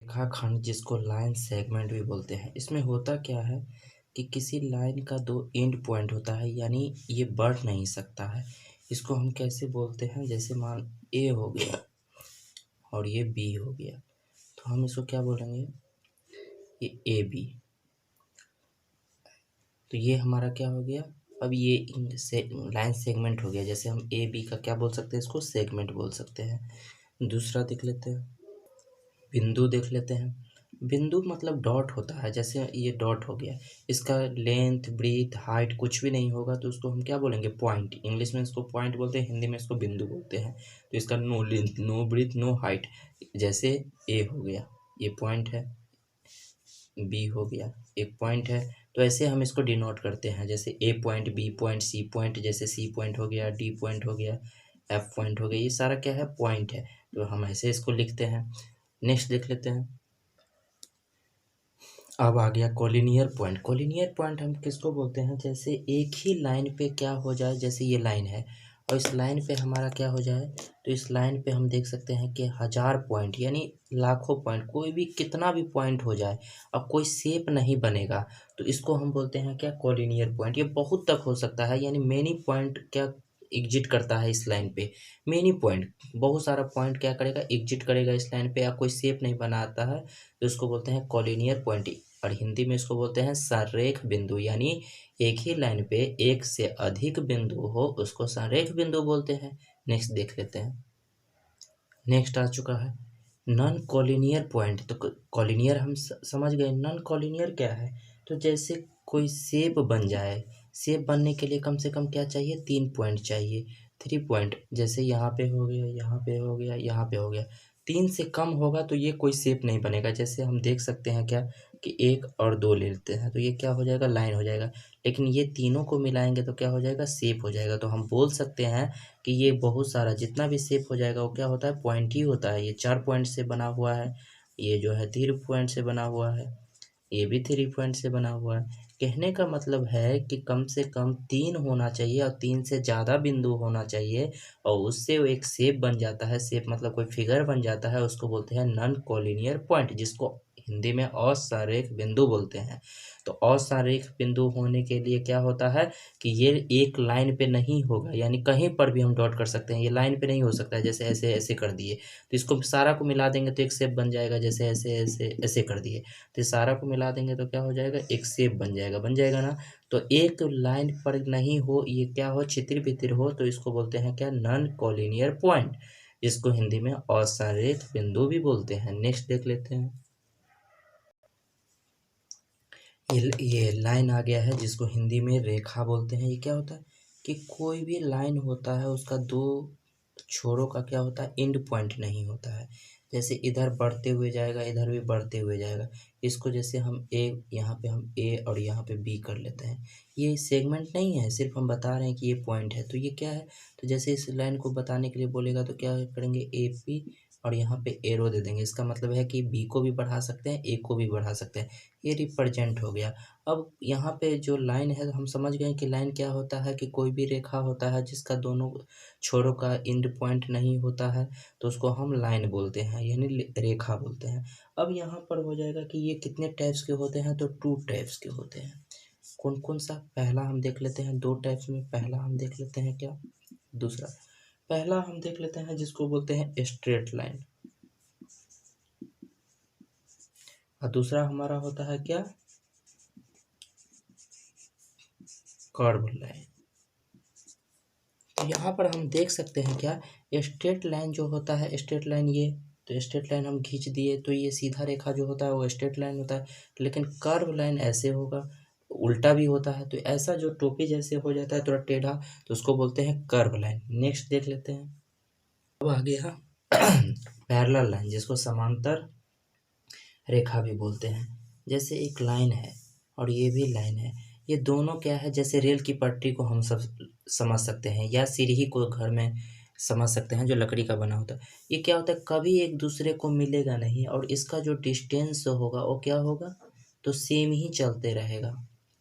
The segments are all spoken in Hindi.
रेखाखंड जिसको लाइन सेगमेंट भी बोलते हैं, इसमें होता क्या है कि किसी लाइन का दो एंड पॉइंट होता है, यानी ये बढ़ नहीं सकता है। इसको हम कैसे बोलते हैं, जैसे मान ए हो गया और ये बी हो गया, तो हम इसको क्या बोलेंगे, ये ए बी। तो ये हमारा क्या हो गया, अब ये लाइन सेगमेंट हो गया। जैसे हम ए बी का क्या बोल सकते हैं, इसको सेगमेंट बोल सकते हैं। दूसरा देख लेते हैं, बिंदु देख लेते हैं। बिंदु मतलब डॉट होता है, जैसे ये डॉट हो गया, इसका लेंथ ब्रीथ हाइट कुछ भी नहीं होगा, तो उसको हम क्या बोलेंगे, पॉइंट। इंग्लिश में इसको पॉइंट बोलते हैं, हिंदी में इसको बिंदु बोलते हैं। तो इसका no length no breath no height, जैसे ए हो गया ये पॉइंट है, बी हो गया एक पॉइंट है। तो ऐसे हम इसको डिनोट करते हैं, जैसे A point B point C point, जैसे सी पॉइंट हो गया, डी पॉइंट हो गया, एफ पॉइंट हो गया, ये सारा क्या है, पॉइंट है। तो हम ऐसे इसको लिखते हैं। नेक्स्ट देख लेते हैं, अब आ गया कोलिनियर पॉइंट। कोलिनियर पॉइंट हम किसको बोलते हैं, जैसे एक ही लाइन पे क्या हो जाए, जैसे ये लाइन है और इस लाइन पे हमारा क्या हो जाए, तो इस लाइन पे हम देख सकते हैं कि 1000 पॉइंट यानी लाखों पॉइंट, कोई भी कितना भी पॉइंट हो जाए, अब कोई शेप नहीं बनेगा, तो इसको हम बोलते हैं क्या, कोलिनियर पॉइंट। ये बहुत तक हो सकता है, यानी मेनी पॉइंट क्या एग्जिट करता है इस लाइन पे, मेनी पॉइंट, बहुत सारा पॉइंट क्या करेगा, एग्जिट करेगा इस लाइन पे, या कोई शेप नहीं बनाता है, तो इसको बोलते हैं कोलिनियर पॉइंट। और हिंदी में इसको बोलते हैं संरेख बिंदु, यानी एक ही लाइन पे एक से अधिक बिंदु हो उसको संरेख बिंदु बोलते हैं। नेक्स्ट देख लेते हैं, नेक्स्ट आ चुका है नॉन कॉलिनियर पॉइंट। तो कॉलिनियर हम समझ गए, नॉन कॉलिनियर क्या है, तो जैसे कोई शेप बन जाए, शेप बनने के लिए कम से कम क्या चाहिए, 3 पॉइंट चाहिए, 3 पॉइंट, जैसे यहाँ पे हो गया, यहाँ पे हो गया, यहाँ पे हो गया, 3 से कम होगा तो ये कोई शेप नहीं बनेगा। जैसे हम देख सकते हैं क्या कि 1 और 2 ले लेते हैं, तो ये क्या हो जाएगा, लाइन हो जाएगा। लेकिन ये तीनों को मिलाएंगे तो क्या हो जाएगा, शेप हो जाएगा। तो हम बोल सकते हैं कि ये बहुत सारा जितना भी शेप हो जाएगा वो क्या होता है, पॉइंट ही होता है। ये 4 पॉइंट से बना हुआ है, ये जो है 3 पॉइंट से बना हुआ है, ये भी 3 पॉइंट से बना हुआ है। कहने का मतलब है कि कम से कम 3 होना चाहिए और 3 से ज़्यादा बिंदु होना चाहिए, और उससे वो एक शेप बन जाता है। शेप मतलब कोई फिगर बन जाता है, उसको बोलते हैं नॉन कॉलिनियर पॉइंट, जिसको हिंदी में असंरेख बिंदु बोलते हैं। तो असंरेख बिंदु होने के लिए क्या होता है कि ये एक लाइन पे नहीं होगा, यानी कहीं पर भी हम डॉट कर सकते हैं, ये लाइन पे नहीं हो सकता है। जैसे ऐसे ऐसे कर दिए तो इसको सारा को मिला देंगे तो एक शेप बन जाएगा, जैसे ऐसे ऐसे ऐसे कर दिए तो सारा को मिला देंगे तो क्या हो जाएगा, एक शेप बन जाएगा ना। तो एक लाइन पर नहीं हो, ये क्या हो, छितिर बितिर हो, तो इसको बोलते हैं क्या, नॉन कॉलिनियर पॉइंट, इसको हिंदी में असंरेख बिंदु भी बोलते हैं। नेक्स्ट देख लेते हैं, ये लाइन आ गया है जिसको हिंदी में रेखा बोलते हैं। ये क्या होता है कि कोई भी लाइन होता है उसका दो छोरों का क्या होता है, एंड पॉइंट नहीं होता है। जैसे इधर बढ़ते हुए जाएगा, इधर भी बढ़ते हुए जाएगा। इसको जैसे हम ए, यहाँ पे हम ए और यहाँ पे बी कर लेते हैं, ये सेगमेंट नहीं है, सिर्फ हम बता रहे हैं कि ये पॉइंट है। तो ये क्या है, तो जैसे इस लाइन को बताने के लिए बोलेगा तो क्या करेंगे, ए पी और यहाँ पे एरो दे देंगे। इसका मतलब है कि बी को भी बढ़ा सकते हैं, ए को भी बढ़ा सकते हैं, ये रिप्रेजेंट हो गया। अब यहाँ पे जो लाइन है हम समझ गए कि लाइन क्या होता है, कि कोई भी रेखा होता है जिसका दोनों छोरों का एंड पॉइंट नहीं होता है, तो उसको हम लाइन बोलते हैं, यानी रेखा बोलते हैं। अब यहाँ पर हो जाएगा कि ये कितने टाइप्स के होते हैं, तो 2 टाइप्स के होते हैं। कौन कौन सा, पहला हम देख लेते हैं 2 टाइप्स में, पहला हम देख लेते हैं क्या, दूसरा, पहला हम देख लेते हैं जिसको बोलते हैं स्ट्रेट लाइन, और दूसरा हमारा होता है क्या, कर्व लाइन। तो यहाँ पर हम देख सकते हैं क्या, स्ट्रेट लाइन जो होता है, स्ट्रेट लाइन ये, तो स्ट्रेट लाइन हम खींच दिए तो ये सीधा रेखा जो होता है वो स्ट्रेट लाइन होता है। लेकिन कर्व लाइन ऐसे होगा, उल्टा भी होता है, तो ऐसा जो टोपी जैसे हो जाता है थोड़ा टेढ़ा, तो उसको बोलते हैं कर्व लाइन। नेक्स्ट देख लेते हैं, अब आ गया पैरेलल लाइन, जिसको समांतर रेखा भी बोलते हैं। जैसे एक लाइन है और ये भी लाइन है, ये दोनों क्या है, जैसे रेल की पटरी को हम सब समझ सकते हैं, या सीढ़ी को घर में समझ सकते हैं जो लकड़ी का बना होता है। ये क्या होता है, कभी एक दूसरे को मिलेगा नहीं, और इसका जो डिस्टेंस होगा वो क्या होगा, तो सेम ही चलते रहेगा।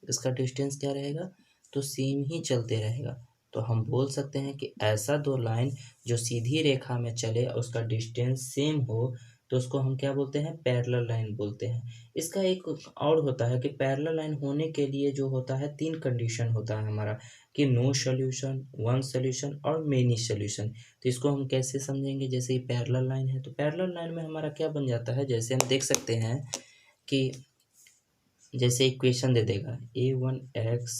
इसका डिस्टेंस क्या रहेगा, तो सेम ही चलते रहेगा। तो हम बोल सकते हैं कि ऐसा 2 लाइन जो सीधी रेखा में चले और उसका डिस्टेंस सेम हो, तो उसको हम क्या बोलते हैं, पैरेलल लाइन बोलते हैं। इसका एक और होता है कि पैरेलल लाइन होने के लिए जो होता है 3 कंडीशन होता है हमारा, कि नो सॉल्यूशन, वन सॉल्यूशन और मेनी सॉल्यूशन। तो इसको हम कैसे समझेंगे, जैसे ये पैरेलल लाइन है तो पैरेलल लाइन में हमारा क्या बन जाता है, जैसे हम देख सकते हैं कि जैसे इक्वेशन दे देगा a1x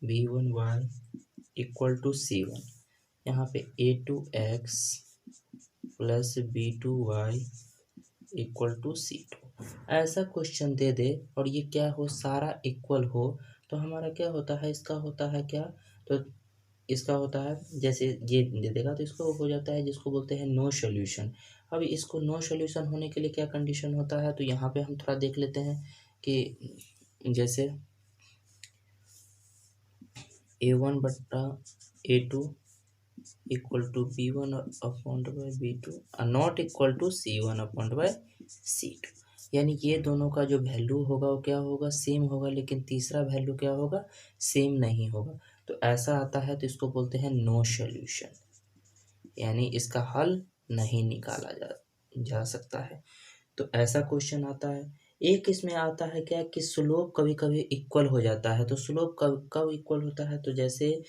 b1y equal to c1, यहाँ पे a2x plus b2y equal to c2, ऐसा क्वेश्चन दे दे और ये क्या हो, सारा इक्वल हो, तो हमारा क्या होता है, इसका होता है क्या, तो इसका होता है जैसे ये दे देगा तो इसको हो जाता है जिसको बोलते हैं नो सॉल्यूशन। अब इसको नो सॉल्यूशन होने के लिए क्या कंडीशन होता है, तो यहाँ पे हम थोड़ा देख लेते हैं कि जैसे a1/a2 equal to b1/b2 not equal to c1/c2, यानी ये दोनों का जो वैल्यू होगा वो क्या होगा, सेम होगा, लेकिन तीसरा वैल्यू क्या होगा, सेम नहीं होगा। तो ऐसा आता है तो इसको बोलते हैं नो सॉल्यूशन, यानी इसका हल नहीं निकाला जा सकता है। तो ऐसा क्वेश्चन आता है। एक इसमें आता है क्या कि स्लोप कभी कभी इक्वल हो जाता है, तो स्लोप कब कब इक्वल होता है, तो जैसे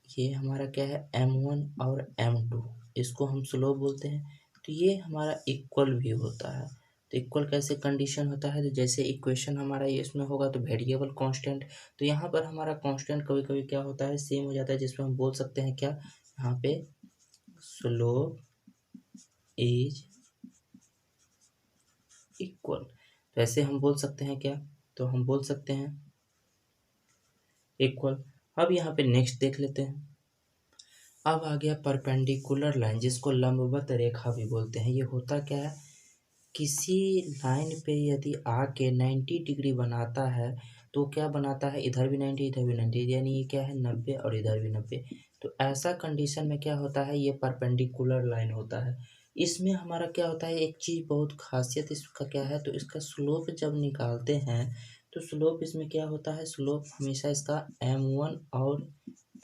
ये हमारा क्या है m1 और m2, इसको हम स्लोप बोलते हैं, तो ये हमारा इक्वल भी होता है। तो इक्वल कैसे कंडीशन होता है, तो जैसे इक्वेशन हमारा ये इसमें होगा तो वेरिएबल कांस्टेंट, तो यहाँ पर हमारा कांस्टेंट कभी कभी क्या होता है, सेम हो जाता है, जिसमें हम बोल सकते हैं क्या, यहाँ पे स्लोप इज इक्वल, तो ऐसे हम बोल सकते हैं क्या, तो हम बोल सकते हैं इक्वल। अब यहाँ पे नेक्स्ट देख लेते हैं। अब आ गया परपेंडिकुलर लाइन, जिसको लंबवत रेखा भी बोलते हैं। ये होता क्या है, किसी लाइन पे यदि आके 90 डिग्री बनाता है तो क्या बनाता है, इधर भी 90 इधर भी 90, यानी ये क्या है 90 और इधर भी 90। तो ऐसा कंडीशन में क्या होता है, ये परपेंडिकुलर लाइन होता है। इसमें हमारा क्या होता है, एक चीज़ बहुत खासियत इसका क्या है, तो इसका स्लोप जब निकालते हैं तो स्लोप इसमें क्या होता है, स्लोप हमेशा इसका m1 और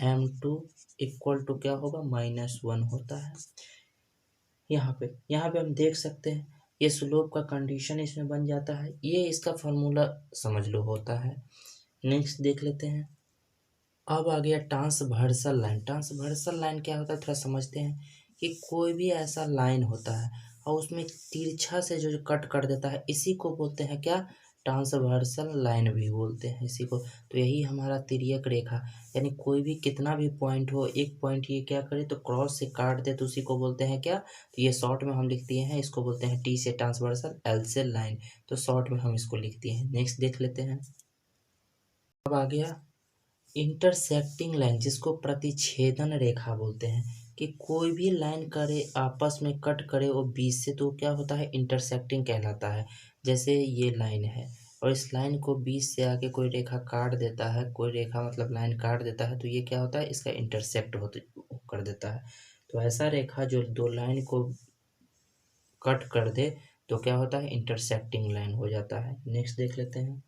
m2 इक्वल टू क्या होगा, -1 होता है। यहाँ पे हम देख सकते हैं ये स्लोप का कंडीशन इसमें बन जाता है, ये इसका फॉर्मूला समझ लो होता है। नेक्स्ट देख लेते हैं। अब आ गया ट्रांसवर्सल लाइन। ट्रांसवर्सल लाइन क्या होता है, थोड़ा समझते हैं कि कोई भी ऐसा लाइन होता है और उसमें तिरछा से जो कट कर देता है, इसी को बोलते हैं क्या, ट्रांसवर्सल लाइन भी बोलते हैं इसी को। तो यही हमारा तिर्यक रेखा, यानी कोई भी कितना भी पॉइंट हो, एक पॉइंट ये क्या करे तो क्रॉस से काट दे, तो उसी को बोलते हैं क्या, तो ये शॉर्ट में हम लिख दिए हैं, इसको बोलते हैं टी से ट्रांसवर्सल, एल से लाइन, तो शॉर्ट में हम इसको लिख दिए हैं। नेक्स्ट देख लेते हैं। अब आ गया इंटरसेक्टिंग लाइन, जिसको प्रतिच्छेदन रेखा बोलते हैं, कि कोई भी लाइन करे आपस में कट करे वो बीच से, तो क्या होता है, इंटरसेक्टिंग कहलाता है। जैसे ये लाइन है और इस लाइन को बीच से आके कोई रेखा काट देता है, कोई रेखा मतलब लाइन काट देता है, तो ये क्या होता है, इसका इंटरसेक्ट कर देता है। तो ऐसा रेखा जो दो लाइन को कट कर दे तो क्या होता है, इंटरसेक्टिंग लाइन हो जाता है। नेक्स्ट देख लेते हैं।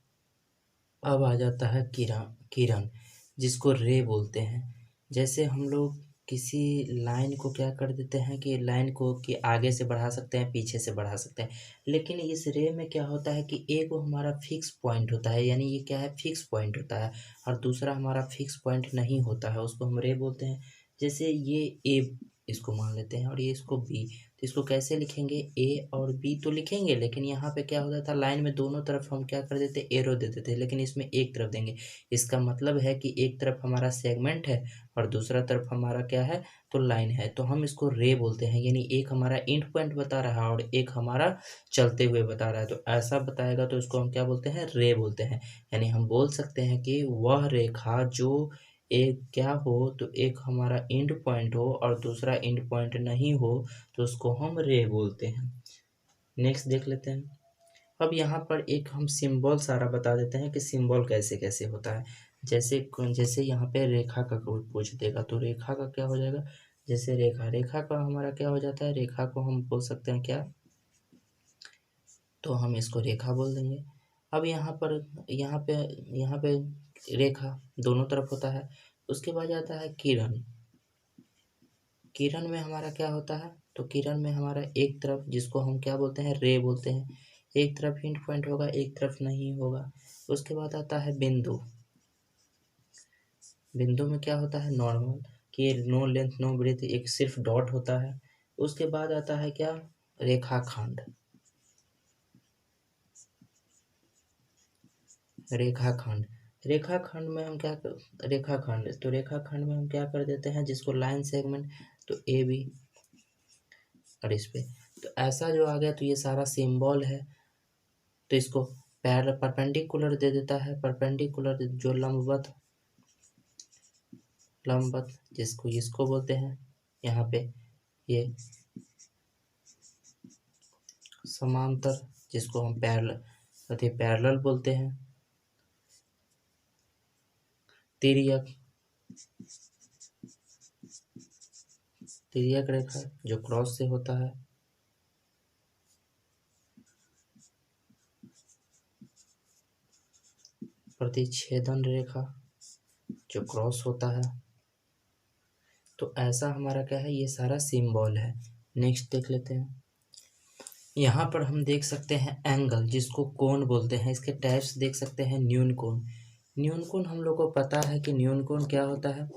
अब आ जाता है किरण, जिसको रे बोलते हैं। जैसे हम लोग किसी लाइन को क्या कर देते हैं कि लाइन को कि आगे से बढ़ा सकते हैं, पीछे से बढ़ा सकते हैं, लेकिन इस रे में क्या होता है कि एक वो हमारा फिक्स पॉइंट होता है, यानी ये क्या है, फिक्स पॉइंट होता है, और दूसरा हमारा फिक्स पॉइंट नहीं होता है, उसको हम रे बोलते हैं। जैसे ये ए इसको मान लेते हैं और ये इसको बी, तो इसको कैसे लिखेंगे, ए और बी तो लिखेंगे, लेकिन यहाँ पे क्या होता था, लाइन में दोनों तरफ हम क्या कर देते, एरो दे देते, लेकिन इसमें एक तरफ देंगे। इसका मतलब है कि एक तरफ हमारा सेगमेंट है और दूसरा तरफ हमारा क्या है, तो लाइन है, तो हम इसको रे बोलते हैं, यानी एक हमारा एंड पॉइंट बता रहा है और एक हमारा चलते हुए बता रहा है, तो ऐसा बताएगा तो इसको हम क्या बोलते हैं, रे बोलते हैं। यानी हम बोल सकते हैं कि वह रेखा जो एक क्या हो, तो एक हमारा एंड पॉइंट हो और दूसरा एंड पॉइंट नहीं हो, तो उसको हम रे बोलते हैं। नेक्स्ट देख लेते हैं। अब यहाँ पर एक हम सिंबल सारा बता देते हैं कि सिंबल कैसे कैसे होता है। जैसे जैसे यहाँ पे रेखा का कोई पूछ देगा तो रेखा का क्या हो जाएगा, जैसे रेखा का हमारा क्या हो जाता है, रेखा को हम बोल सकते हैं क्या, तो हम इसको रेखा बोल देंगे। अब यहाँ पे रेखा दोनों तरफ होता है। उसके बाद आता है किरण। किरण में हमारा क्या होता है, तो किरण में हमारा एक तरफ, जिसको हम क्या बोलते हैं, रे बोलते हैं, एक तरफ हिंट पॉइंट होगा, एक तरफ नहीं होगा। उसके बाद आता है बिंदु। बिंदु में क्या होता है, नॉर्मल, कि नो लेंथ नो ब्रेथ, एक सिर्फ डॉट होता है। उसके बाद आता है क्या, रेखाखंड। रेखाखंड, रेखाखंड में हम क्या कर, रेखाखंड, तो रेखाखंड में हम क्या कर देते हैं, जिसको लाइन सेगमेंट, तो ए बी, और इस पे तो ऐसा जो आ गया, तो ये सारा सिंबल है। तो इसको परपेंडिकुलर दे देता है, परपेंडिकुलर जो लंबवत, लंबवत जिसको इसको बोलते हैं यहाँ पे, ये समांतर जिसको हम पैरेलल बोलते हैं। तिर्यक, तिर्यक रेखा जो क्रॉस से होता है। प्रतिच्छेदन रेखा जो क्रॉस होता है। तो ऐसा हमारा क्या है, ये सारा सिंबल है। नेक्स्ट देख लेते हैं। यहाँ पर हम देख सकते हैं एंगल, जिसको कोण बोलते हैं। इसके टाइप्स देख सकते हैं, न्यून कोण। न्यून कोण हम लोग को पता है कि न्यून कोण क्या होता है।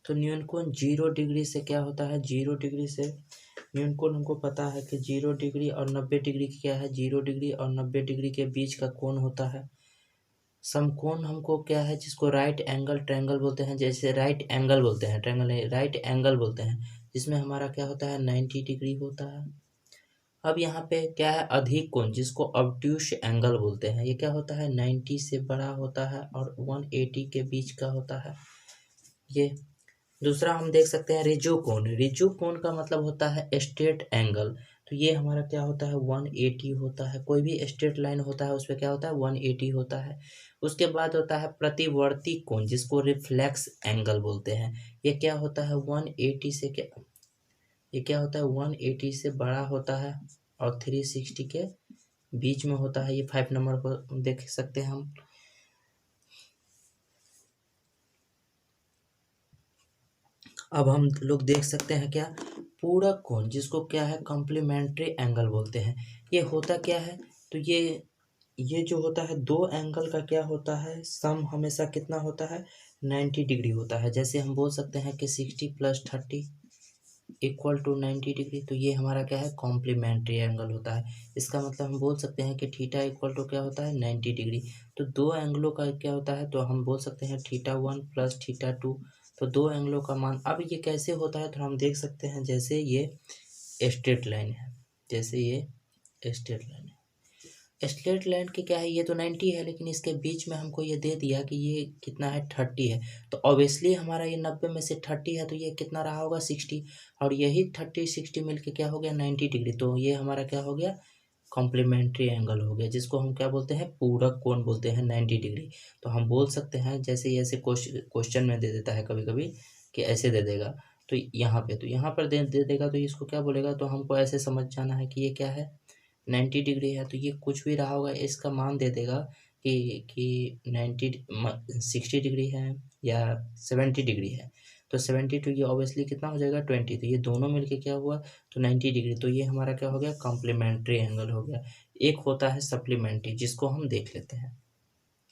तो न्यून कोण 0 डिग्री से क्या होता है, 0 डिग्री से न्यून कोण हमको पता है कि 0 डिग्री और 90 डिग्री की क्या है, 0 डिग्री और 90 डिग्री के बीच का कोण होता है। समकोण हमको क्या है, जिसको राइट एंगल ट्रायंगल बोलते हैं, जैसे राइट एंगल बोलते हैं, ट्रायंगल नहीं, राइट एंगल बोलते हैं, जिसमें हमारा क्या होता है, 90 डिग्री होता है। अब यहाँ पे क्या है, अधिक कोण, जिसको ऑब्ट्यूस एंगल बोलते हैं। ये क्या होता है, 90 से बड़ा होता है और 180 के बीच का होता है। ये दूसरा हम देख सकते हैं रिजु कोण। रिजु कोण का मतलब होता है स्ट्रेट एंगल। तो ये हमारा क्या होता है, 180 होता है। कोई भी स्ट्रेट लाइन होता है उस पर क्या होता है, 180 होता है। उसके बाद होता है प्रतिवर्ती कोण, जिसको रिफ्लेक्स एंगल बोलते हैं। ये क्या होता है, 180 से क्या, ये क्या होता है, 180 से बड़ा होता है और 360 के बीच में होता है। ये 5 नंबर को देख सकते हैं हम। अब हम लोग देख सकते हैं क्या, पूरक कोण, जिसको क्या है, कॉम्प्लीमेंट्री एंगल बोलते हैं। ये होता क्या है, तो ये जो होता है, दो एंगल का क्या होता है, सम हमेशा कितना होता है, 90 डिग्री होता है। जैसे हम बोल सकते हैं कि 60 + 30 = 90 डिग्री। तो ये हमारा क्या है, कॉम्प्लीमेंट्री एंगल होता है। इसका मतलब हम बोल सकते हैं कि थीटा = क्या होता है, 90 डिग्री। तो दो एंगलों का क्या होता है, तो हम बोल सकते हैं θ1 + θ2। तो दो एंगलों का मान, अब ये कैसे होता है, तो हम देख सकते हैं, जैसे ये स्ट्रेट लाइन है, जैसे ये स्ट्रेट लाइन है, स्ट्रेट लाइन की क्या है, ये तो 90 है, लेकिन इसके बीच में हमको ये दे दिया कि ये कितना है, 30 है। तो ऑब्वियसली हमारा ये 90 में से 30 है, तो ये कितना रहा होगा, 60। और यही 30 60 मिलके क्या हो गया, 90 डिग्री। तो ये हमारा क्या हो गया, कॉम्प्लीमेंट्री एंगल हो गया, जिसको हम क्या बोलते हैं, पूरक कोण बोलते हैं, 90 डिग्री। तो हम बोल सकते हैं, जैसे ऐसे क्वेश्चन में दे देता है कभी कभी कि ऐसे दे देगा, तो यहाँ पे, तो यहाँ पर दे देगा, तो इसको क्या बोलेगा, तो हमको ऐसे समझ जाना है कि ये क्या है, 90 डिग्री है। तो ये कुछ भी रहा होगा, इसका मान दे देगा कि 60 डिग्री है या 70 डिग्री है। तो 72, ये ऑब्वियसली कितना हो जाएगा, 20। तो ये दोनों मिलके क्या हुआ, तो 90 डिग्री। तो ये हमारा क्या हो गया, कॉम्प्लीमेंट्री एंगल हो गया। एक होता है सप्लीमेंट्री, जिसको हम देख लेते हैं।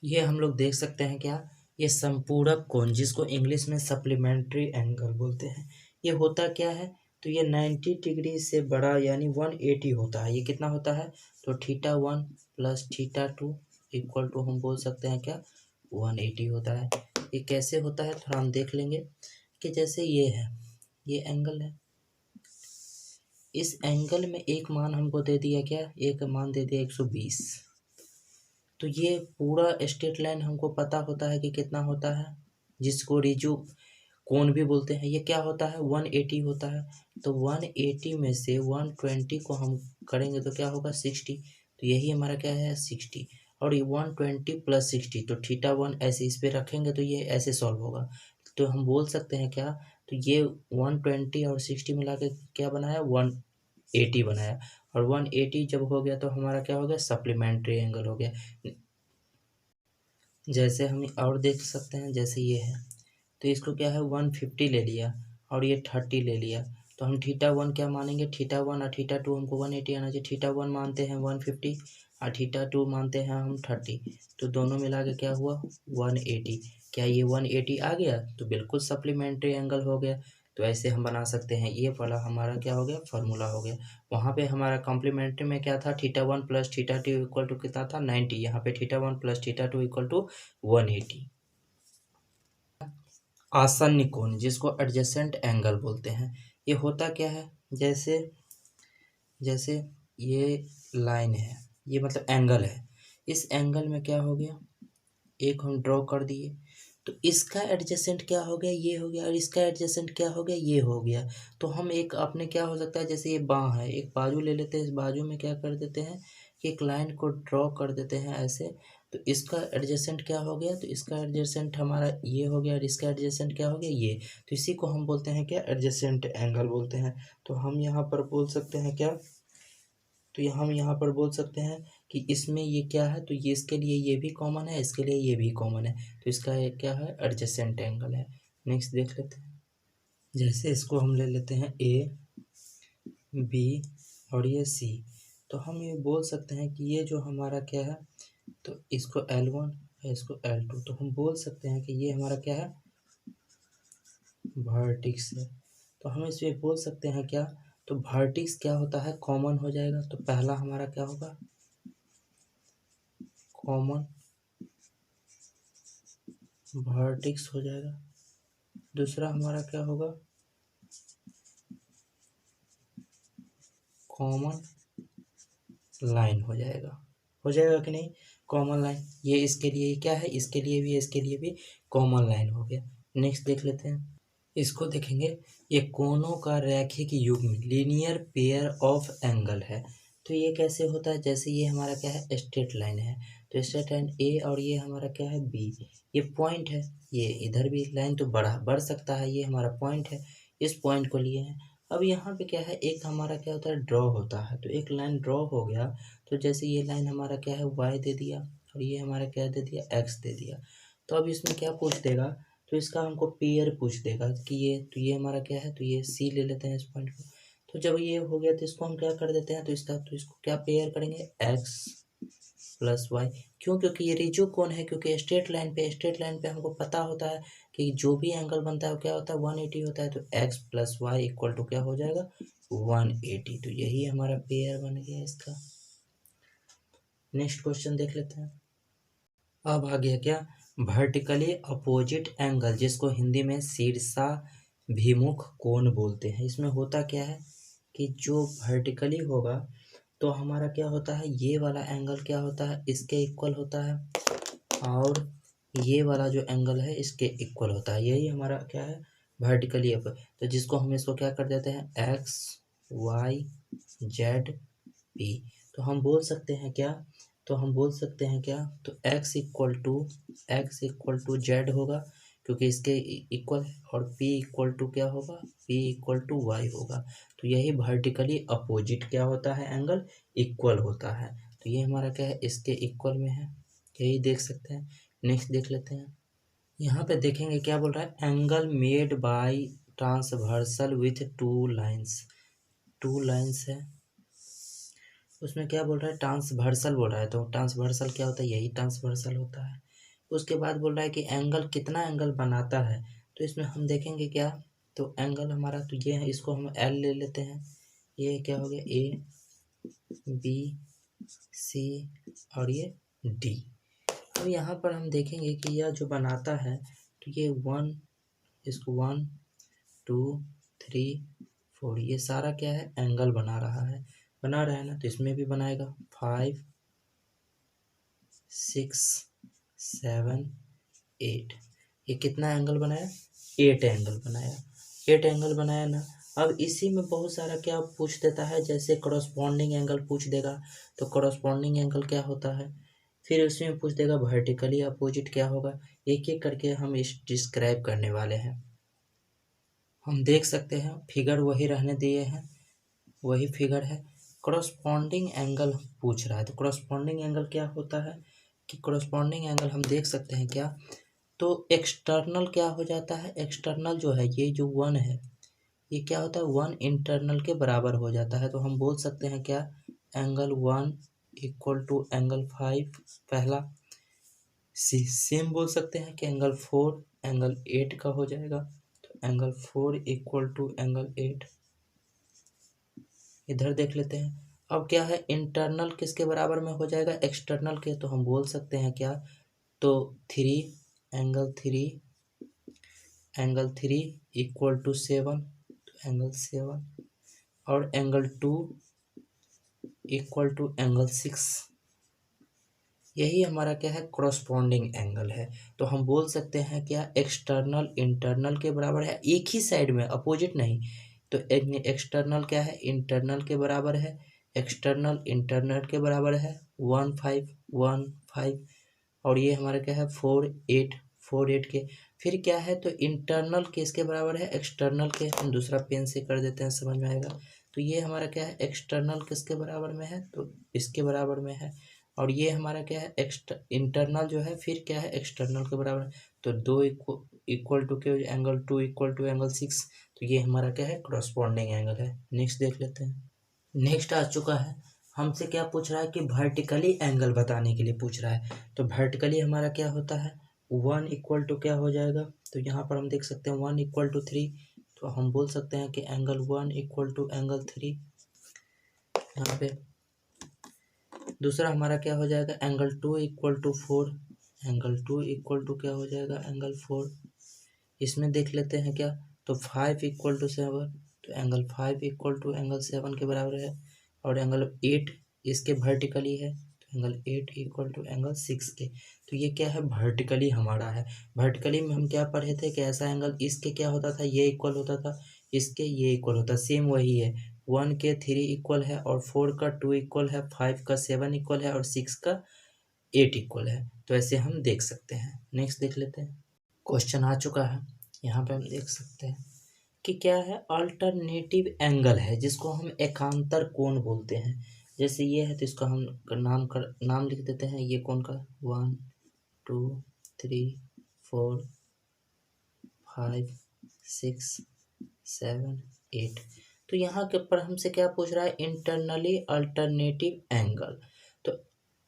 ये हम लोग देख सकते हैं क्या, ये संपूरक कोण, जिसको इंग्लिश में सप्लीमेंट्री एंगल बोलते हैं। ये होता क्या है, तो ये 90 डिग्री से बड़ा यानी 180 होता है। ये कितना होता है, तो θ1 + θ2 = हम बोल सकते हैं क्या, 180 होता है। ये कैसे होता है, थोड़ा हम देख लेंगे कि जैसे ये है, ये एंगल है, इस एंगल में एक मान हमको दे दिया क्या, एक मान दे दिया 120। तो ये पूरा स्ट्रेट लाइन हमको पता होता है कि कितना होता है, जिसको रिजु कोण भी बोलते हैं। ये क्या होता है, 180 होता है। तो 180 में से 120 को हम करेंगे तो क्या होगा, 60। तो यही हमारा क्या है, 60। और ये 120 + 60, तो θ1 ऐसे इस पे रखेंगे तो ये ऐसे सॉल्व होगा। तो हम बोल सकते हैं क्या, तो ये 120 और 60 मिला के क्या बनाया, 180 बनाया। और 180 जब हो गया तो हमारा क्या हो गया, सप्लीमेंट्री एंगल हो गया। जैसे हम और देख सकते हैं, जैसे ये है, तो इसको क्या है, 150 ले लिया और ये 30 ले लिया। तो हम थीटा वन क्या मानेंगे, थीटा वन और थीटा टू हमको 180 आना चाहिए। थीटा वन मानते हैं 150 और थीटा टू मानते हैं हम 30, तो दोनों मिला के क्या हुआ 180। क्या ये 180 आ गया, तो बिल्कुल सप्लीमेंट्री एंगल हो गया। तो ऐसे हम बना सकते हैं, ये वाला हमारा क्या हो गया, फार्मूला हो गया। वहाँ पे हमारा कॉम्प्लीमेंट्री में क्या था, theta one plus theta two equal to कितना था 90, यहाँ पे theta one plus theta two equal to 180। आसन्न कोण जिसको एडजेसेंट एंगल बोलते हैं, ये होता क्या है, जैसे जैसे ये लाइन है, ये मतलब एंगल है, इस एंगल में क्या हो गया, एक हम ड्रॉ कर दिए, तो इसका एडजेसेंट क्या हो गया, ये हो गया, और इसका एडजेसेंट क्या हो गया, ये हो गया। तो हम एक अपने क्या हो सकता है, जैसे ये बाँ है, एक बाजू ले लेते हैं, इस बाजू में क्या कर देते हैं कि एक लाइन को ड्रॉ कर देते हैं ऐसे, तो इसका एडजेसेंट क्या हो गया, तो इसका एडजेसेंट हमारा ये हो गया, और इसका एडजेसेंट क्या हो गया, ये। तो इसी को हम बोलते हैं क्या, एडजेसेंट एंगल बोलते हैं। तो हम यहाँ पर बोल सकते हैं क्या, तो हम यहाँ पर बोल सकते हैं कि इसमें ये क्या है, तो ये इसके लिए ये भी कॉमन है, इसके लिए ये भी कॉमन है, तो इसका ये क्या है, एडजेसेंट एंगल है। नेक्स्ट देख लेते हैं, जैसे इसको हम ले लेते हैं ए बी और ये सी, तो हम ये बोल सकते हैं कि ये जो हमारा क्या है, तो इसको L1 और इसको L2, तो हम बोल सकते हैं कि ये हमारा क्या है, वर्टिक्स है। तो हम इसमें बोल सकते हैं क्या, तो वर्टिक्स क्या होता है, कॉमन हो जाएगा, तो पहला हमारा क्या होगा, कॉमन वर्टिक्स हो जाएगा, दूसरा हमारा क्या होगा, कॉमन लाइन हो जाएगा कि नहीं, कॉमन लाइन, ये इसके लिए क्या है, इसके लिए भी, इसके लिए भी कॉमन लाइन हो गया। नेक्स्ट देख लेते हैं, इसको देखेंगे, ये कोनों का रैखिक युग्म लीनियर पेयर ऑफ एंगल है। तो ये कैसे होता है, जैसे ये हमारा क्या है, स्ट्रेट लाइन है, तो स्ट्रेट लाइन ए और ये हमारा क्या है बी, ये पॉइंट है, ये इधर भी लाइन तो बढ़ सकता है, ये हमारा पॉइंट है, इस पॉइंट को लिए हैं। अब यहाँ पे क्या है, एक हमारा क्या होता है, ड्रॉ होता है, तो एक लाइन ड्रॉ हो गया, तो जैसे ये लाइन हमारा क्या है, वाई दे दिया, और ये हमारा क्या दे दिया, एक्स दे दिया। तो अब इसमें क्या पूछ देगा, तो इसका हमको पेयर पूछ देगा कि ये, तो ये हमारा क्या है, तो ये सी ले लेते हैं इस पॉइंट को। तो जब ये हो गया, तो इसको हम क्या कर देते हैं, तो इसको क्या पेयर करेंगे, एक्स प्लस वाई। क्यों, क्योंकि ये रिजो कोण है, क्योंकि स्ट्रेट लाइन पे हमको पता होता है कि जो भी एंगल बनता है वो क्या होता है, 180 होता है। तो X plus Y equal to क्या हो जाएगा, 180। तो यही हमारा पेयर बन गया इसका। नेक्स्ट क्वेश्चन देख लेते हैं। अब आ गया क्या, वर्टिकली अपोजिट एंगल जिसको हिंदी में शीर्षाभिमुख कोण बोलते हैं। इसमें होता क्या है कि जो वर्टिकली होगा तो हमारा क्या होता है, ये वाला एंगल क्या होता है, इसके इक्वल होता है, और ये वाला जो एंगल है इसके इक्वल होता है। यही हमारा क्या है, वर्टिकली अप। तो जिसको हम इसको क्या कर देते हैं, एक्स वाई जेड पी। तो हम बोल सकते हैं क्या, तो एक्स इक्वल टू जेड होगा, क्योंकि इसके इक्वल है, और p इक्वल टू क्या होगा, p इक्वल टू वाई होगा। तो यही वर्टिकली अपोजिट क्या होता है, एंगल इक्वल होता है। तो ये हमारा क्या है, इसके इक्वल में है, यही देख सकते हैं। नेक्स्ट देख लेते हैं, यहाँ पे देखेंगे क्या बोल रहा है, angle made by transversal with two lines है, उसमें क्या बोल रहा है, ट्रांसवर्सल बोल रहा है। तो ट्रांसवर्सल क्या होता है, यही ट्रांसवर्सल होता है। उसके बाद बोल रहा है कि एंगल कितना एंगल बनाता है, तो इसमें हम देखेंगे क्या, तो एंगल हमारा तो ये है, इसको हम एल ले लेते हैं, ये क्या हो गया, ए बी सी और ये डी। अब यहाँ पर हम देखेंगे कि यह जो बनाता है, तो ये इसको 1 2 3 4, ये सारा क्या है, एंगल बना रहा है ना, तो इसमें भी बनाएगा 5 6 7 8। ये कितना एंगल बनाया, 8 एंगल बनाया ना। अब इसी में बहुत सारा क्या पूछ देता है, जैसे करस्पॉन्डिंग एंगल पूछ देगा, तो करस्पॉन्डिंग एंगल क्या होता है, फिर उसमें पूछ देगा वर्टिकली अपोजिट क्या होगा। एक एक करके हम इस डिस्क्राइब करने वाले हैं। हम देख सकते हैं फिगर वही रहने दिए हैं, वही फिगर है। करस्पॉन्डिंग एंगल पूछ रहा है, तो करस्पॉन्डिंग एंगल क्या होता है कि करस्पॉन्डिंग एंगल हम देख सकते हैं क्या, तो एक्सटर्नल क्या हो जाता है, एक्सटर्नल जो है, ये जो 1 है ये क्या होता है, 1 इंटरनल के बराबर हो जाता है। तो हम बोल सकते हैं क्या, एंगल 1 इक्वल टू एंगल 5 पहला। सेम बोल सकते हैं कि एंगल 4 एंगल 8 का हो जाएगा। तो एंगल 4 इक्वल टू एंगल 8। इधर देख लेते हैं। अब क्या है, इंटरनल किसके बराबर में हो जाएगा, एक्सटर्नल के। तो हम बोल सकते हैं क्या, तो 3 एंगल 3 इक्वल टू 7। तो एंगल 7 और एंगल 2 इक्वल टू एंगल 6। यही हमारा क्या है, क्रॉसपॉन्डिंग एंगल है। तो हम बोल सकते हैं क्या, एक्सटर्नल इंटरनल के बराबर है, एक ही साइड में, अपोजिट नहीं। तो एक्सटर्नल क्या है, इंटरनल के बराबर है। एक्सटर्नल इंटरनल के बराबर है 1 5 और ये हमारा क्या है 4 8 के। फिर क्या है, तो इंटरनल किसके बराबर है, एक्सटर्नल के। हम दूसरा पेन से कर देते हैं, समझ में आएगा। तो ये हमारा क्या है, एक्सटर्नल किसके बराबर में है, तो इसके बराबर में है। और ये हमारा क्या है, इंटरनल जो है फिर क्या है, एक्सटर्नल के बराबर है। तो 2 इक्वल टू के एंगल 2 इक्वल टू एंगल 6। तो ये हमारा क्या है, क्रॉसपॉन्डिंग एंगल है। नेक्स्ट देख लेते हैं। नेक्स्ट आ चुका है, हमसे क्या पूछ रहा है कि वर्टिकली एंगल बताने के लिए पूछ रहा है। तो वर्टिकली हमारा क्या होता है, 1 इक्वल टू क्या हो जाएगा, तो यहाँ पर हम देख सकते हैं 1 इक्वल टू 3। तो हम बोल सकते हैं कि एंगल 1 इक्वल टू एंगल 3 यहाँ पे। दूसरा हमारा क्या हो जाएगा, angle 2 equal to 4। Angle 2 equal to क्या हो जाएगा, एंगल 4। इसमें देख लेते हैं क्या, तो 5 इक्वल टू 7। तो एंगल 5 इक्वल टू एंगल 7 के बराबर है। और एंगल 8 इसके वर्टिकली है। तो एंगल 8 इक्वल टू एंगल 6 के। तो ये क्या है, वर्टिकली हमारा है। वर्टिकली में हम क्या पढ़े थे कि ऐसा एंगल इसके क्या होता था, ये इक्वल होता था, इसके ये इक्वल होता, सेम वही है। 1 के 3 इक्वल है और 4 का 2 इक्वल है, 5 का 7 इक्वल है और 6 का 8 इक्वल है। तो ऐसे हम देख सकते हैं। नेक्स्ट देख लेते हैं। क्वेश्चन आ चुका है, यहाँ पे हम देख सकते हैं कि क्या है, अल्टरनेटिव एंगल है जिसको हम एकांतर कोण बोलते हैं। जैसे ये है तो इसका हम नाम लिख देते हैं, ये कोण का 1 2 3 4 5 6 7 8। तो यहाँ के पर हमसे क्या पूछ रहा है, इंटरनली अल्टरनेटिव एंगल। तो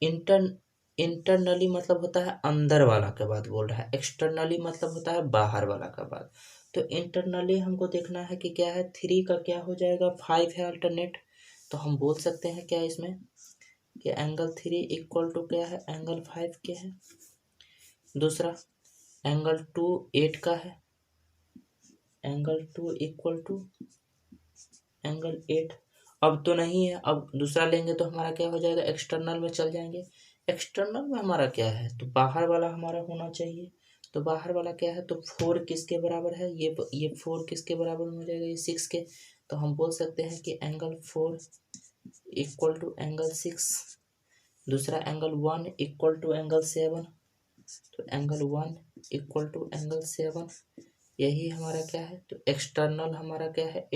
इंटरनली मतलब होता है अंदर वाला के बाद बोल रहा है, एक्सटर्नली मतलब होता है बाहर वाला का बाद। तो इंटरनली हमको देखना है कि क्या है, 3 का क्या हो जाएगा, 5 है अल्टरनेट। तो हम बोल सकते हैं क्या इसमें, कि एंगल 3 इक्वल टू क्या है, एंगल 5 के है। दूसरा एंगल 2 8 का है। Angle 2 equal to angle 8। अब तो नहीं है, अब दूसरा लेंगे तो हमारा क्या हो जाएगा, एक्सटर्नल में चल जाएंगे। एक्सटर्नल में हमारा क्या है, तो बाहर वाला हमारा होना चाहिए। तो बाहर वाला क्या है, तो 4 किसके बराबर है, ये 4 किसके बराबर में हो जाएगा, ये 6 के। तो हम बोल सकते हैं कि एंगल 4 इक्वल टू एंगल 6। दूसरा एंगल 1 इक्वल टू एंगल 7। तो एंगल 1 इक्वल टू एंगल 7, यही हमारा क्या है, तो एक्सटर्नल हमारा क्या है,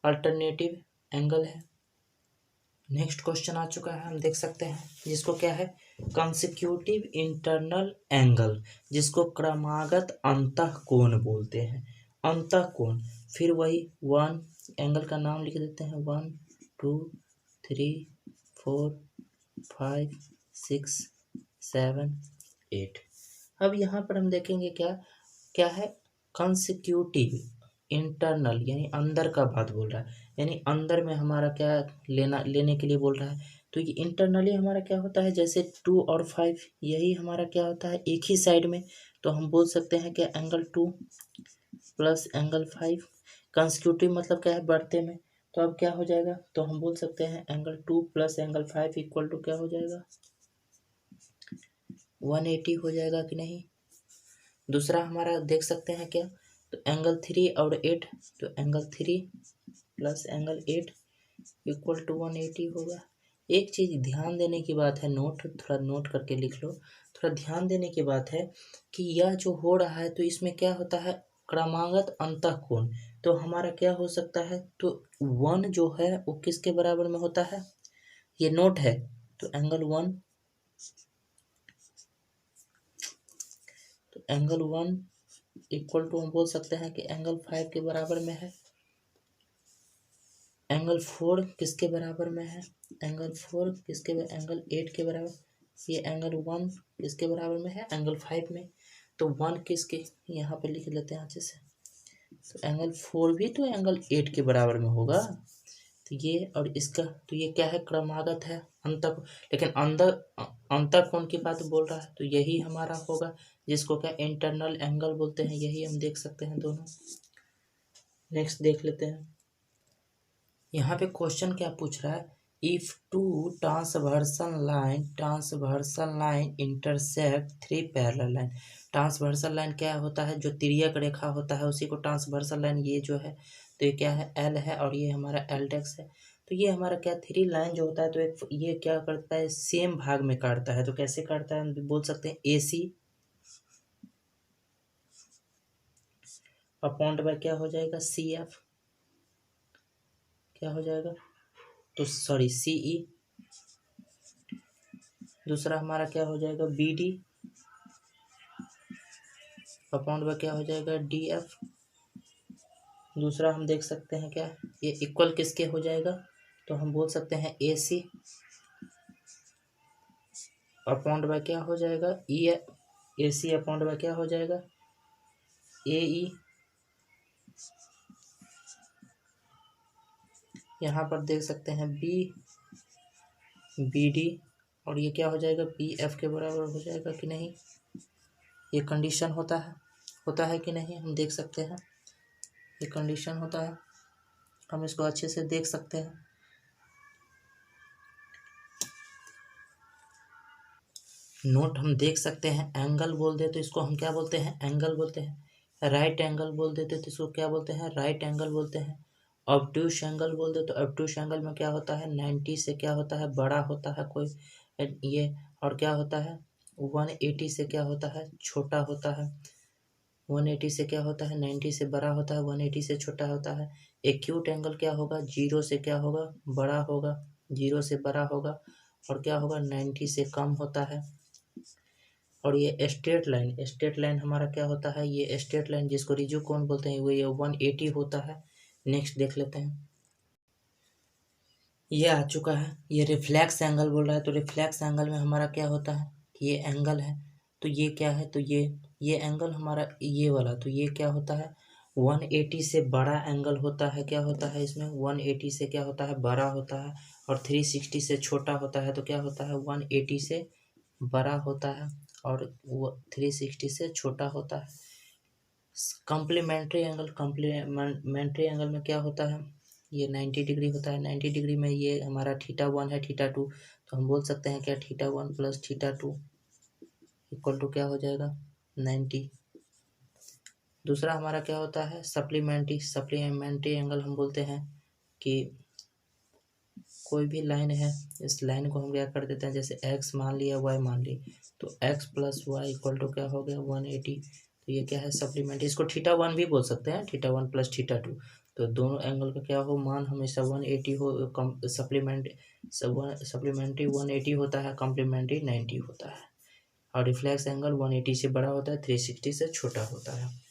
अल्टरनेटिव एंगल है। नेक्स्ट क्वेश्चन आ चुका है, हम देख सकते हैं जिसको क्या है, कंसेक्यूटिव इंटरनल एंगल, जिसको क्रमागत अंतःकोण बोलते हैं। अंतःकोण, फिर वही 1 एंगल का नाम लिख देते हैं, 1 2 3 4 5 6 7 8। अब यहाँ पर हम देखेंगे क्या क्या है, कंसेक्यूटिव इंटरनल यानी अंदर का बात बोल रहा है, यानी अंदर में हमारा क्या लेने के लिए बोल रहा है। तो ये इंटरनली हमारा क्या होता है, जैसे 2 और 5 यही हमारा क्या होता है, एक ही साइड में। तो हम बोल सकते हैं कि एंगल 2 प्लस एंगल 5। कंसेक्यूटिव मतलब क्या है, बढ़ते में। तो अब क्या हो जाएगा, तो हम बोल सकते हैं angle 2 plus angle 5 equal to क्या हो जाएगा, 180 हो जाएगा कि नहीं। दूसरा हमारा देख सकते हैं क्या, तो एंगल 3 और 8। तो angle 3 plus angle 8 equal to 180 होगा। एक चीज़ ध्यान देने की बात है, थोड़ा नोट करके लिख लो। थोड़ा ध्यान देने की बात है कि यह जो हो रहा है, तो इसमें क्या होता है, क्रमागत अंतःकोण। तो हमारा क्या हो सकता है, तो 1 जो है वो किसके बराबर में होता है, ये नोट है। तो एंगल 1 इक्वल टू हम बोल सकते हैं कि एंगल 5 के बराबर में है। एंगल 4 किसके बराबर में है, एंगल 4 किसके, एंगल 8 के बराबर, ये एंगल 1 किसके बराबर में है, एंगल 5 में। तो 1 किसके, यहाँ पे लिख लेते हैं अच्छे से, तो एंगल 4 भी तो एंगल 8 के बराबर में होगा। तो ये और इसका, तो ये क्या है, क्रमागत है अंतः, लेकिन अंतर कोण की बात बोल रहा है, तो यही हमारा होगा, जिसको क्या इंटरनल एंगल बोलते हैं, यही हम देख सकते हैं दोनों। नेक्स्ट देख लेते हैं, यहाँ पे क्वेश्चन क्या पूछ रहा है, if two transversal line intersect 3 parallel line. Transversal line क्या होता है, जो तिर्यक रेखा होता है उसी को ट्रांसवर्सल लाइन, ये जो है तो ये क्या है, एल है और ये हमारा एल डेक्स है। तो ये हमारा क्या, 3 लाइन जो होता है तो एक ये क्या करता है, सेम भाग में काटता है। तो कैसे काटता है, हम बोल सकते हैं AC अपॉन बाय क्या हो जाएगा, CF क्या हो जाएगा, तो सॉरी CE, दूसरा हमारा क्या हो जाएगा BD अपॉन बाय क्या हो जाएगा DF, दूसरा हम देख सकते हैं क्या, ये इक्वल किसके हो जाएगा, तो हम बोल सकते हैं AC अपॉन बाय क्या हो जाएगा AC अपॉन बाय क्या हो जाएगा AE। यहाँ पर देख सकते हैं BD और ये क्या हो जाएगा BF के बराबर हो जाएगा कि नहीं, ये कंडीशन होता है कि नहीं, हम देख सकते हैं ये कंडीशन होता है, हम इसको अच्छे से देख सकते हैं। नोट हम देख सकते हैं, एंगल बोल दे तो इसको हम क्या बोलते हैं, एंगल बोलते हैं। राइट एंगल बोल देते तो इसको क्या बोलते हैं, राइट एंगल बोलते हैं। ऑब्ट्यूस एंगल बोल दे तो ऑब्ट्यूस एंगल में क्या होता है, 90 से क्या होता है, बड़ा होता है कोई ये, और क्या होता है 180 से क्या होता है, छोटा होता है। 180 से क्या होता है, 90 से बड़ा होता है, 180 से छोटा होता है। एक्यूट एंगल क्या होगा, 0 से क्या होगा, बड़ा होगा, 0 से बड़ा होगा, और क्या होगा 90 से कम होता है। और ये स्ट्रेट लाइन हमारा क्या होता है, ये स्ट्रेट लाइन जिसको रिजु कोण बोलते हैं, वो ये 180 होता है। नेक्स्ट देख लेते हैं, ये आ चुका है, ये रिफ्लेक्स एंगल बोल रहा है। तो रिफ्लेक्स एंगल में हमारा क्या होता है, ये एंगल है, तो ये क्या है, तो ये एंगल हमारा ये वाला, तो ये क्या होता है 180 से बड़ा एंगल होता है, क्या होता है इसमें 180 से क्या होता है, बड़ा होता है, और 360 से छोटा होता है। तो क्या होता है 180 से बड़ा होता है और वो 360 से छोटा होता है। कॉम्प्लीमेंट्री एंगल में क्या होता है, ये 90 डिग्री होता है। 90 डिग्री में ये हमारा θ1 है, θ2, तो हम बोल सकते हैं क्या θ1 प्लस θ2 इक्वल टू क्या हो जाएगा 90। दूसरा हमारा क्या होता है, सप्लीमेंट्री एंगल हम बोलते हैं कि कोई भी लाइन है, इस लाइन को हम क्या कर देते हैं, जैसे x मान लिया y मान ली, तो x plus Y equal to क्या हो गया 180। तो ये क्या है सप्लीमेंट्री, इसको θ1 भी बोल सकते हैं, θ1 प्लस θ2। तो दोनों एंगल का क्या हो, मान हमेशा 180 हो, सप्लीमेंट्री 180 होता है, कॉम्प्लीमेंट्री 90 होता है, और रिफ्लेक्स एंगल 180 से बड़ा होता है, 360 से छोटा होता है।